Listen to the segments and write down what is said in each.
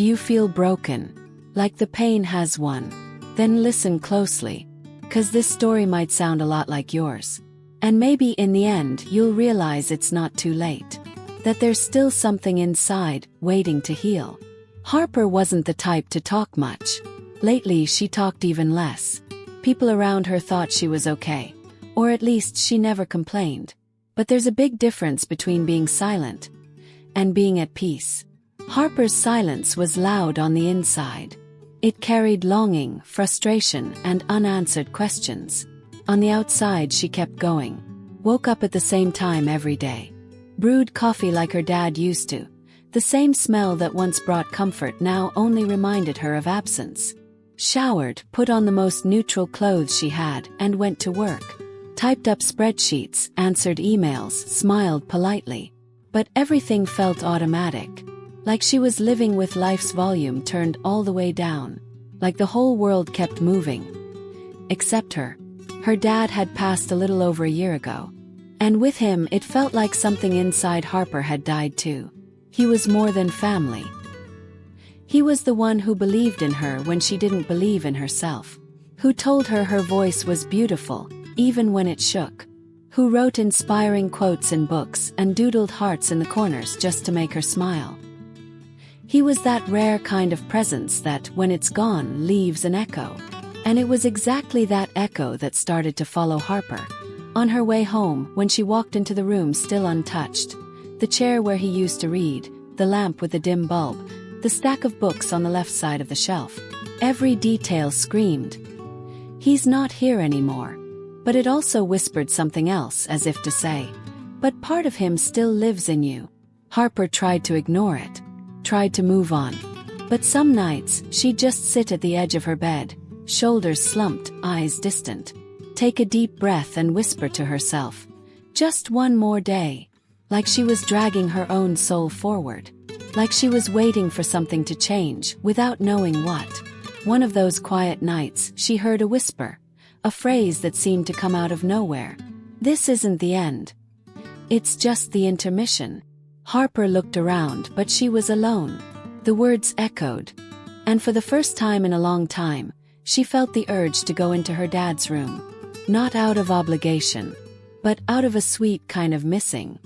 Do you feel broken? Like the pain has won? Then listen closely, 'cause this story might sound a lot like yours. And maybe in the end you'll realize it's not too late. That there's still something inside, waiting to heal. Harper wasn't the type to talk much. Lately she talked even less. People around her thought she was okay. Or at least she never complained. But there's a big difference between being silent and being at peace. Harper's silence was loud on the inside. It carried longing, frustration, and unanswered questions. On the outside she kept going. Woke up at the same time every day. Brewed coffee like her dad used to. The same smell that once brought comfort now only reminded her of absence. Showered, put on the most neutral clothes she had, and went to work. Typed up spreadsheets, answered emails, smiled politely. But everything felt automatic. Like she was living with life's volume turned all the way down. Like the whole world kept moving. Except her. Her dad had passed a little over a year ago. And with him it felt like something inside Harper had died too. He was more than family. He was the one who believed in her when she didn't believe in herself. Who told her her voice was beautiful, even when it shook. Who wrote inspiring quotes in books and doodled hearts in the corners just to make her smile. He was that rare kind of presence that, when it's gone, leaves an echo. And it was exactly that echo that started to follow Harper. On her way home, when she walked into the room still untouched, the chair where he used to read, the lamp with the dim bulb, the stack of books on the left side of the shelf. Every detail screamed, "He's not here anymore." But it also whispered something else, as if to say, "But part of him still lives in you." Harper tried to ignore it. Tried to move on. But some nights, she'd just sit at the edge of her bed, shoulders slumped, eyes distant. Take a deep breath and whisper to herself, "Just one more day." Like she was dragging her own soul forward. Like she was waiting for something to change, without knowing what. One of those quiet nights, she heard a whisper. A phrase that seemed to come out of nowhere. "This isn't the end. It's just the intermission." Harper looked around, but she was alone. The words echoed. And for the first time in a long time, she felt the urge to go into her dad's room. Not out of obligation, but out of a sweet kind of missing.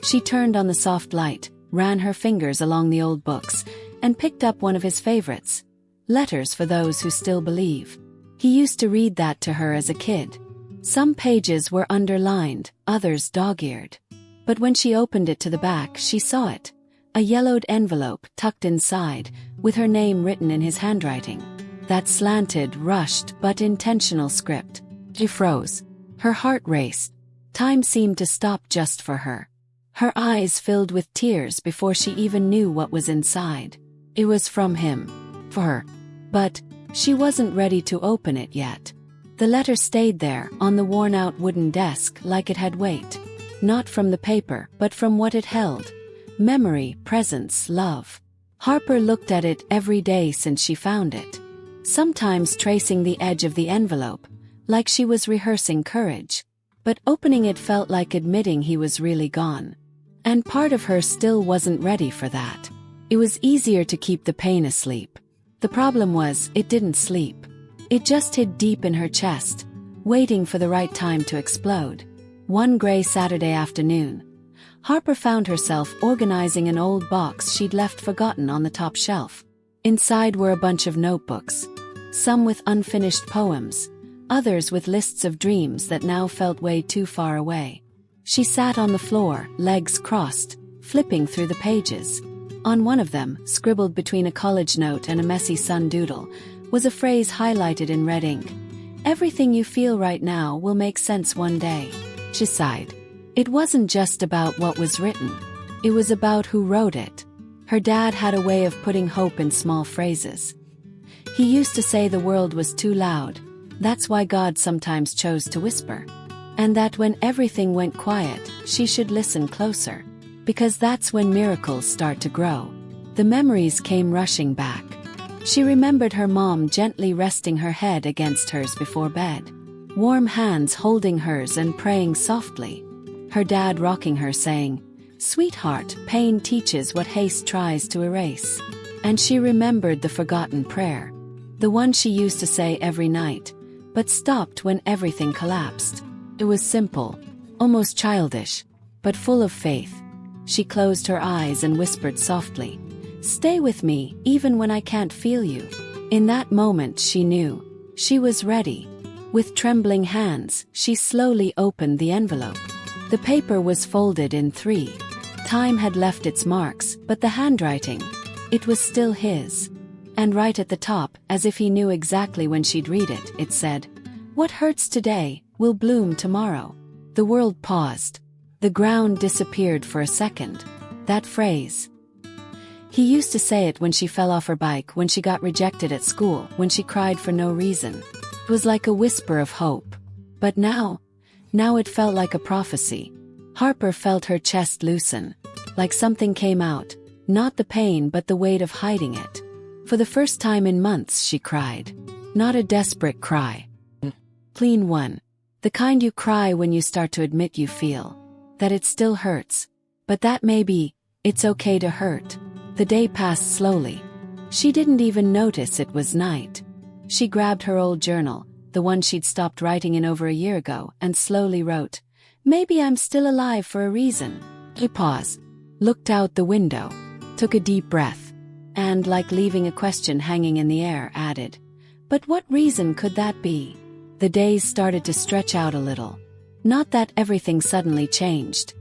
She turned on the soft light, ran her fingers along the old books, and picked up one of his favorites. Letters for Those Who Still Believe. He used to read that to her as a kid. Some pages were underlined, others dog-eared. But when she opened it to the back, she saw it. A yellowed envelope tucked inside, with her name written in his handwriting. That slanted, rushed, but intentional script. She froze. Her heart raced. Time seemed to stop just for her. Her eyes filled with tears before she even knew what was inside. It was from him. For her. But she wasn't ready to open it yet. The letter stayed there, on the worn-out wooden desk, like it had weight. Not from the paper, but from what it held. Memory, presence, love. Harper looked at it every day since she found it. Sometimes tracing the edge of the envelope, like she was rehearsing courage. But opening it felt like admitting he was really gone. And part of her still wasn't ready for that. It was easier to keep the pain asleep. The problem was, it didn't sleep. It just hid deep in her chest, waiting for the right time to explode. One gray Saturday afternoon, Harper found herself organizing an old box she'd left forgotten on the top shelf. Inside were a bunch of notebooks, some with unfinished poems, others with lists of dreams that now felt way too far away. She sat on the floor, legs crossed, flipping through the pages. On one of them, scribbled between a college note and a messy sun doodle, was a phrase highlighted in red ink. "Everything you feel right now will make sense one day." She sighed. It wasn't just about what was written. It was about who wrote it. Her dad had a way of putting hope in small phrases. He used to say the world was too loud. That's why God sometimes chose to whisper. And that when everything went quiet, she should listen closer. Because that's when miracles start to grow. The memories came rushing back. She remembered her mom gently resting her head against hers before bed. Warm hands holding hers and praying softly. Her dad rocking her saying, "Sweetheart, pain teaches what haste tries to erase." And she remembered the forgotten prayer. The one she used to say every night, but stopped when everything collapsed. It was simple, almost childish, but full of faith. She closed her eyes and whispered softly, "Stay with me, even when I can't feel you." In that moment she knew. She was ready. With trembling hands, she slowly opened the envelope. The paper was folded in three. Time had left its marks, but the handwriting, it was still his. And right at the top, as if he knew exactly when she'd read it, it said, "What hurts today will bloom tomorrow." The world paused. The ground disappeared for a second. That phrase. He used to say it when she fell off her bike, when she got rejected at school, when she cried for no reason. It was like a whisper of hope. But now it felt like a prophecy. Harper felt her chest loosen. Like something came out. Not the pain but the weight of hiding it. For the first time in months she cried. Not a desperate cry. Clean one. The kind you cry when you start to admit you feel that it still hurts. But that maybe it's okay to hurt. The day passed slowly. She didn't even notice it was night. She grabbed her old journal, the one she'd stopped writing in over a year ago, and slowly wrote, "Maybe I'm still alive for a reason." He paused, looked out the window, took a deep breath, and, like leaving a question hanging in the air, added, "But what reason could that be?" The days started to stretch out a little. Not that everything suddenly changed.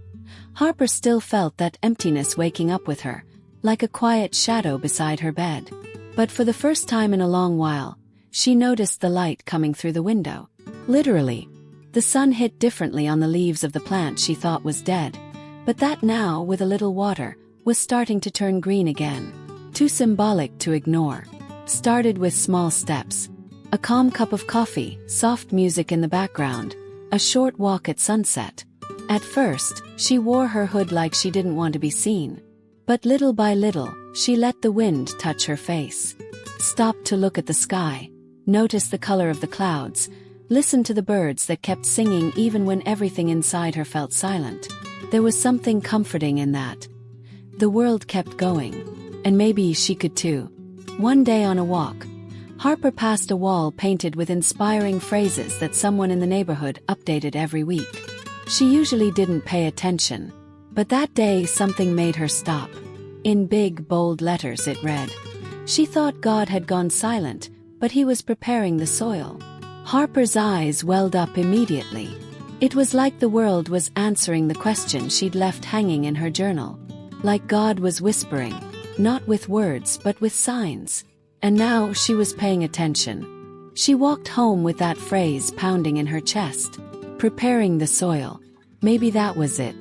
Harper still felt that emptiness waking up with her, like a quiet shadow beside her bed. But for the first time in a long while, she noticed the light coming through the window. Literally. The sun hit differently on the leaves of the plant she thought was dead, but that now, with a little water, was starting to turn green again. Too symbolic to ignore. Started with small steps. A calm cup of coffee, soft music in the background, a short walk at sunset. At first, she wore her hood like she didn't want to be seen. But little by little, she let the wind touch her face. Stopped to look at the sky, notice the color of the clouds, listen to the birds that kept singing even when everything inside her felt silent. There was something comforting in that. The world kept going, and maybe she could too. One day on a walk, Harper passed a wall painted with inspiring phrases that someone in the neighborhood updated every week. She usually didn't pay attention, but that day something made her stop. In big, bold letters it read, "She thought God had gone silent, but he was preparing the soil." Harper's eyes welled up immediately. It was like the world was answering the question she'd left hanging in her journal. Like God was whispering, not with words but with signs. And now she was paying attention. She walked home with that phrase pounding in her chest. Preparing the soil. Maybe that was it.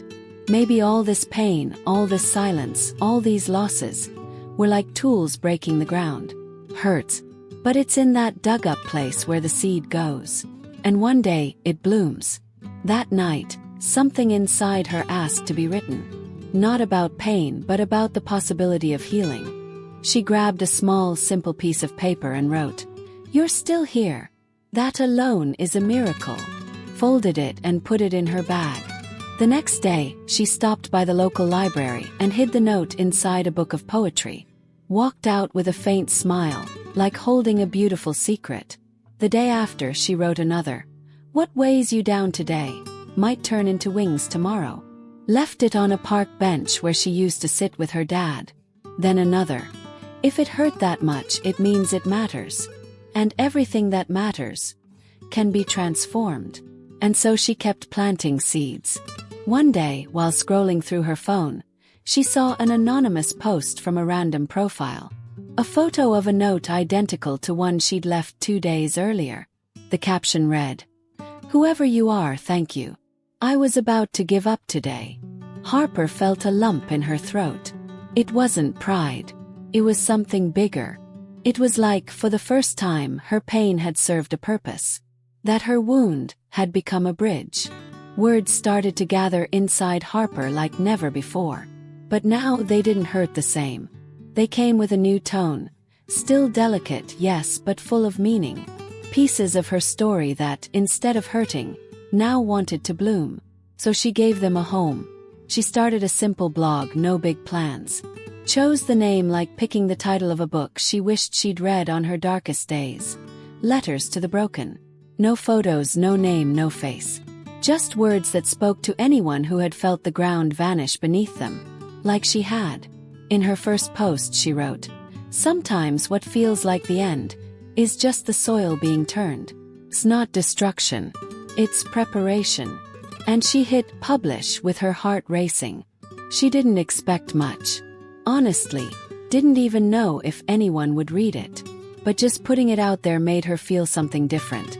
Maybe all this pain, all this silence, all these losses were like tools breaking the ground. Hurts. But it's in that dug-up place where the seed goes. And one day, it blooms. That night, something inside her asked to be written. Not about pain but about the possibility of healing. She grabbed a small, simple piece of paper and wrote, "You're still here. That alone is a miracle." Folded it and put it in her bag. The next day, she stopped by the local library and hid the note inside a book of poetry. Walked out with a faint smile, like holding a beautiful secret. The day after she wrote another. "What weighs you down today might turn into wings tomorrow." Left it on a park bench where she used to sit with her dad. Then another. "If it hurt that much, it means it matters. And everything that matters can be transformed." And so she kept planting seeds. One day, while scrolling through her phone, she saw an anonymous post from a random profile. A photo of a note identical to one she'd left 2 days earlier. The caption read, "Whoever you are, thank you. I was about to give up today." Harper felt a lump in her throat. It wasn't pride. It was something bigger. It was like, for the first time, her pain had served a purpose. That her wound had become a bridge. Words started to gather inside Harper like never before. But now they didn't hurt the same. They came with a new tone. Still delicate, yes, but full of meaning. Pieces of her story that, instead of hurting, now wanted to bloom. So she gave them a home. She started a simple blog, no big plans. Chose the name like picking the title of a book she wished she'd read on her darkest days. Letters to the Broken. No photos, no name, no face. Just words that spoke to anyone who had felt the ground vanish beneath them. Like she had. In her first post she wrote, "Sometimes what feels like the end is just the soil being turned. It's not destruction, it's preparation." And she hit publish with her heart racing. She didn't expect much. Honestly, didn't even know if anyone would read it. But just putting it out there made her feel something different.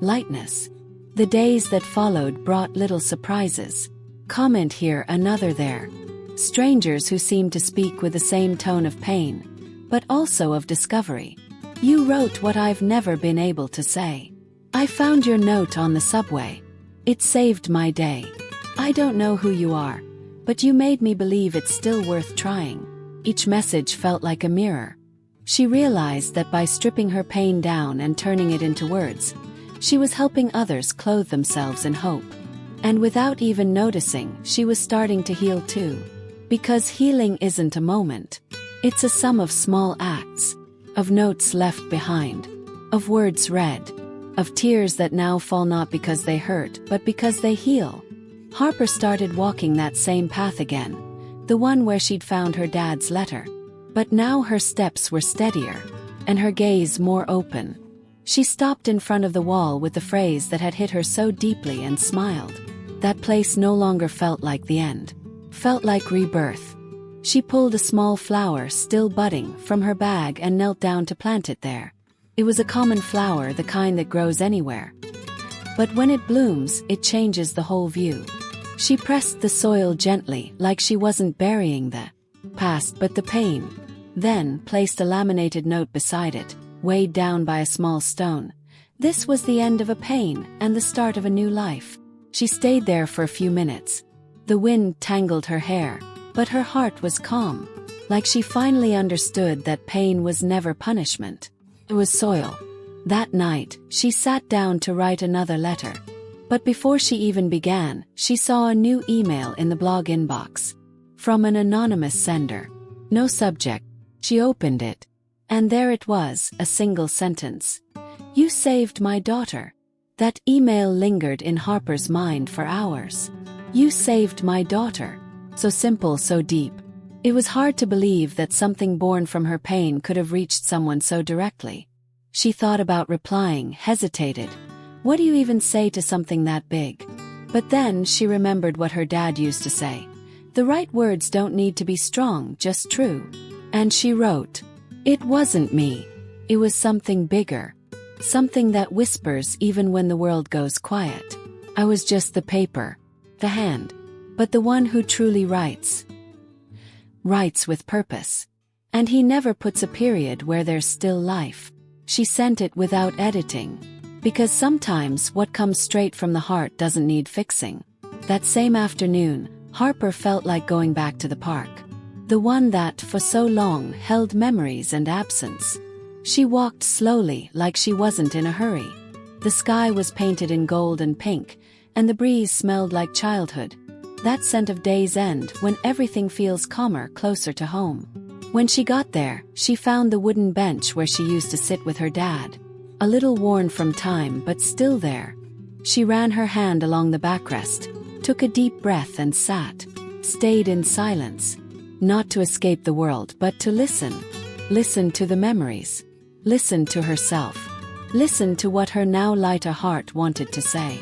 Lightness. The days that followed brought little surprises. Comment here, another there. Strangers who seemed to speak with the same tone of pain, but also of discovery. "You wrote what I've never been able to say. I found your note on the subway. It saved my day. I don't know who you are, but you made me believe it's still worth trying." Each message felt like a mirror. She realized that by stripping her pain down and turning it into words, she was helping others clothe themselves in hope. And without even noticing, she was starting to heal too. Because healing isn't a moment. It's a sum of small acts. Of notes left behind. Of words read. Of tears that now fall not because they hurt, but because they heal. Harper started walking that same path again. The one where she'd found her dad's letter. But now her steps were steadier. And her gaze more open. She stopped in front of the wall with the phrase that had hit her so deeply and smiled. That place no longer felt like the end. Felt like rebirth. She pulled a small flower, still budding, from her bag and knelt down to plant it there. It was a common flower, the kind that grows anywhere. But when it blooms, it changes the whole view. She pressed the soil gently, like she wasn't burying the past but the pain. Then placed a laminated note beside it, weighed down by a small stone. This was the end of a pain and the start of a new life. She stayed there for a few minutes. The wind tangled her hair, but her heart was calm. Like she finally understood that pain was never punishment. It was soil. That night, she sat down to write another letter. But before she even began, she saw a new email in the blog inbox. From an anonymous sender. No subject. She opened it. And there it was, a single sentence. "You saved my daughter." That email lingered in Harper's mind for hours. "You saved my daughter." So simple, so deep. It was hard to believe that something born from her pain could have reached someone so directly. She thought about replying, hesitated. What do you even say to something that big? But then she remembered what her dad used to say. The right words don't need to be strong, just true. And she wrote, "It wasn't me. It was something bigger. Something that whispers even when the world goes quiet. I was just the paper. The hand. But the one who truly writes. Writes with purpose. And he never puts a period where there's still life." She sent it without editing. Because sometimes what comes straight from the heart doesn't need fixing. That same afternoon, Harper felt like going back to the park. The one that, for so long, held memories and absence. She walked slowly, like she wasn't in a hurry. The sky was painted in gold and pink, and the breeze smelled like childhood. That scent of day's end, when everything feels calmer, closer to home. When she got there, she found the wooden bench where she used to sit with her dad. A little worn from time, but still there. She ran her hand along the backrest, took a deep breath and sat. Stayed in silence. Not to escape the world, but to listen. Listen to the memories. Listen to herself. Listen to what her now lighter heart wanted to say.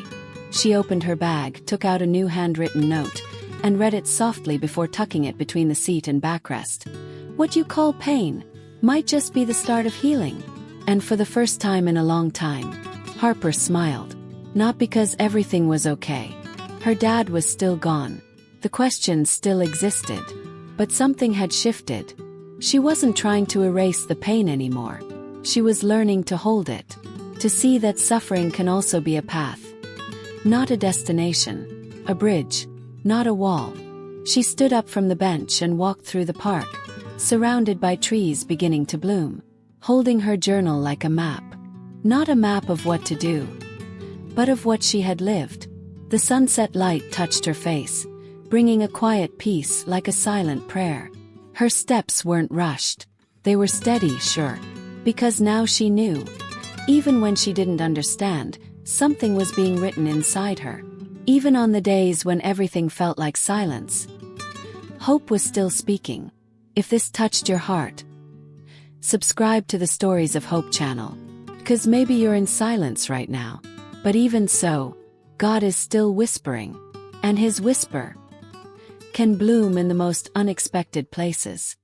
She opened her bag, took out a new handwritten note, and read it softly before tucking it between the seat and backrest. What you call pain might just be the start of healing. And for the first time in a long time, Harper smiled. Not because everything was okay. Her dad was still gone. The questions still existed. But something had shifted. She wasn't trying to erase the pain anymore. She was learning to hold it. To see that suffering can also be a path. Not a destination. A bridge. Not a wall. She stood up from the bench and walked through the park, surrounded by trees beginning to bloom, holding her journal like a map. Not a map of what to do, but of what she had lived. The sunset light touched her face, bringing a quiet peace like a silent prayer. Her steps weren't rushed. They were steady, sure. Because now she knew. Even when she didn't understand, something was being written inside her. Even on the days when everything felt like silence, hope was still speaking. If this touched your heart, subscribe to the Stories of Hope channel. Because maybe you're in silence right now. But even so, God is still whispering. And His whisper can bloom in the most unexpected places.